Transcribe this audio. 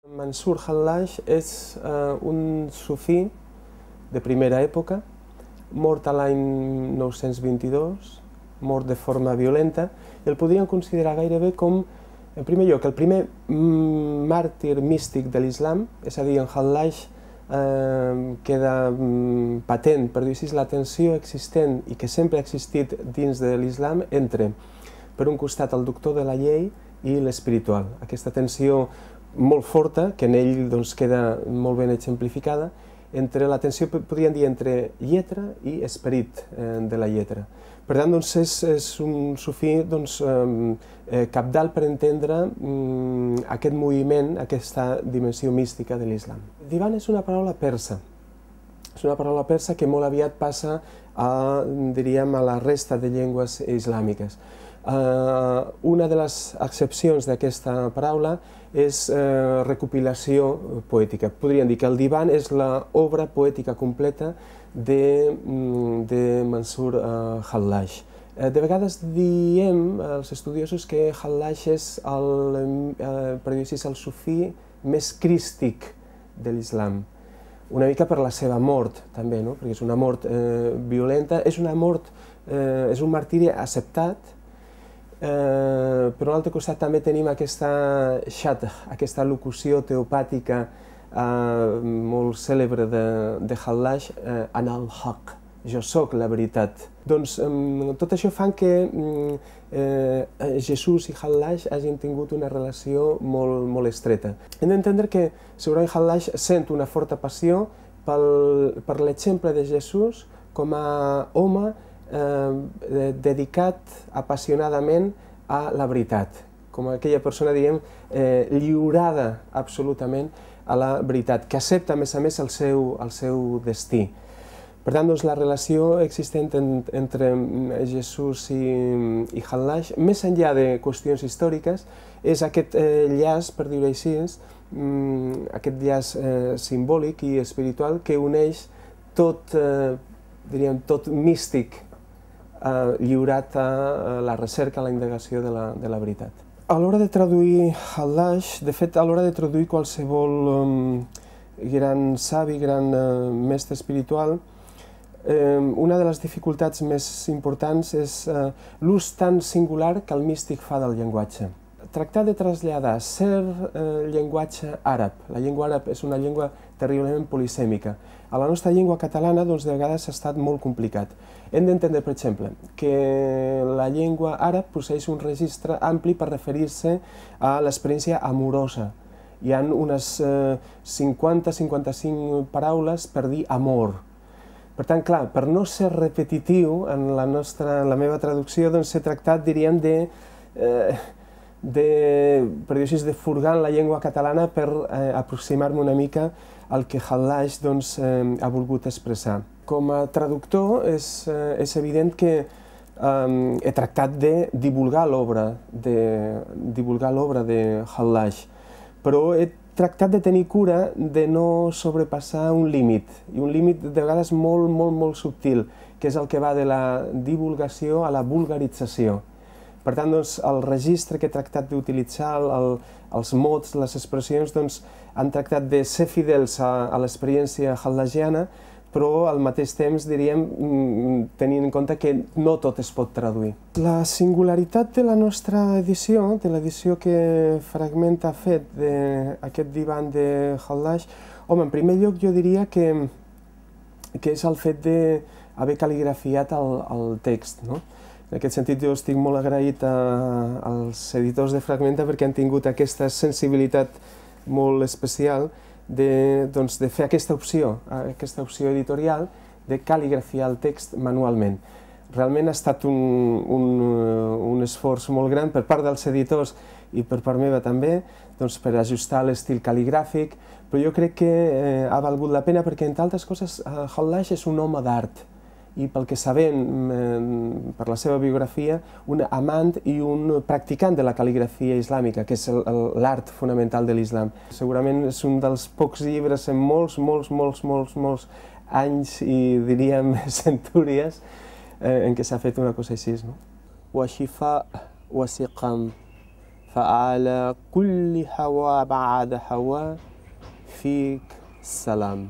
Mansur Hallaj és un sufí de primera època, mort a l'any 922, mort de forma violenta, i el podríem considerar gairebé com, en primer lloc, el primer màrtir místic de l'islam, és a dir, en Hallaj queda patent, per dir-ho així, la tensió existent i que sempre ha existit dins de l'islam entre, per un costat, el doctor de la llei i l'espiritual. Aquesta tensió molt forta, que en ell queda molt ben exemplificada, entre la tensió, podríem dir, entre lletra i esperit de la lletra. Per tant, és un sufí cabdal per entendre aquest moviment, aquesta dimensió mística de l'islam. Divan és una paraula persa. És una paraula persa que molt aviat passa a la resta de llengües islàmiques. Una de les accepcions d'aquesta paraula és recopilació poètica. Podríem dir que el divan és l'obra poètica completa de Mansur Hallaj. De vegades diem els estudiosos que Hallaj és el sufí més crístic de l'islam. Una mica per la seva mort, també, perquè és una mort violenta, és un martiri acceptat, però a l'altre costat també tenim aquesta aquesta locució teopàtica molt cèlebre de Hallaj, Ana al-Haq, jo soc la veritat. Doncs tot això fa que Jesús i Hallaj hagin tingut una relació molt estreta. Hem d'entendre que segurament Hallaj sent una forta passió per l'exemple de Jesús com a home dedicat apassionadament a la veritat, com aquella persona, diguem, lliurada absolutament a la veritat, que accepta a més el seu destí. Per tant, la relació existent entre Jesús i Hallaj, més enllà de qüestions històriques, és aquest llaç, per dir-ho així, aquest llaç simbòlic i espiritual que uneix tot místic lliurat a la recerca, a la indagació de la veritat. A l'hora de traduir Hallaj, de fet, a l'hora de traduir qualsevol gran savi, gran mestre espiritual, una de les dificultats més importants és l'ús tan singular que el místic fa del llenguatge. Tractar de traslladar cert llenguatge àrab. La llengua àrab és una llengua terriblement polisèmica. A la nostra llengua catalana, de vegades, ha estat molt complicat. Hem d'entendre, per exemple, que la llengua àrab posseeix un registre ampli per referir-se a l'experiència amorosa. Hi ha unes 50-55 paraules per dir amor. Per tant, clar, per no ser repetitiu, en la meva traducció, he tractat, diríem, per dir-ho així, de furgar en la llengua catalana per aproximar-me una mica al que Hallaj ha volgut expressar. Com a traductor és evident que he tractat de divulgar l'obra de Hallaj, però he tractat de tenir cura de no sobrepassar un límit, i un límit de vegades molt subtil, que és el que va de la divulgació a la vulgarització. Per tant, el registre que he tractat d'utilitzar, els mots, les expressions, han tractat de ser fidels a l'experiència hallajiana, però al mateix temps, diríem, tenint en compte que no tot es pot traduir. La singularitat de la nostra edició, de l'edició que Fragment ha fet d'aquest divan de Hallaj, home, en primer lloc jo diria que és el fet d'haver cal·ligrafiat el text. En aquest sentit, jo estic molt agraït als editors de Fragmenta perquè han tingut aquesta sensibilitat molt especial de fer aquesta opció editorial de cal·ligrafiar el text manualment. Realment ha estat un esforç molt gran per part dels editors i per part meva també, per ajustar l'estil cal·ligràfic, però jo crec que ha valgut la pena perquè, entre altres coses, Hallaj és un home d'art, i pel que sabem, per la seva biografia, un amant i un practicant de la cal·ligrafia islàmica, que és l'art fonamental de l'islam. Segurament és un dels pocs llibres en molts anys i, diríem, centúries en què s'ha fet una cosa així. وشفاء وسقم فعلى كل هوى بعد هوى فيك السلام.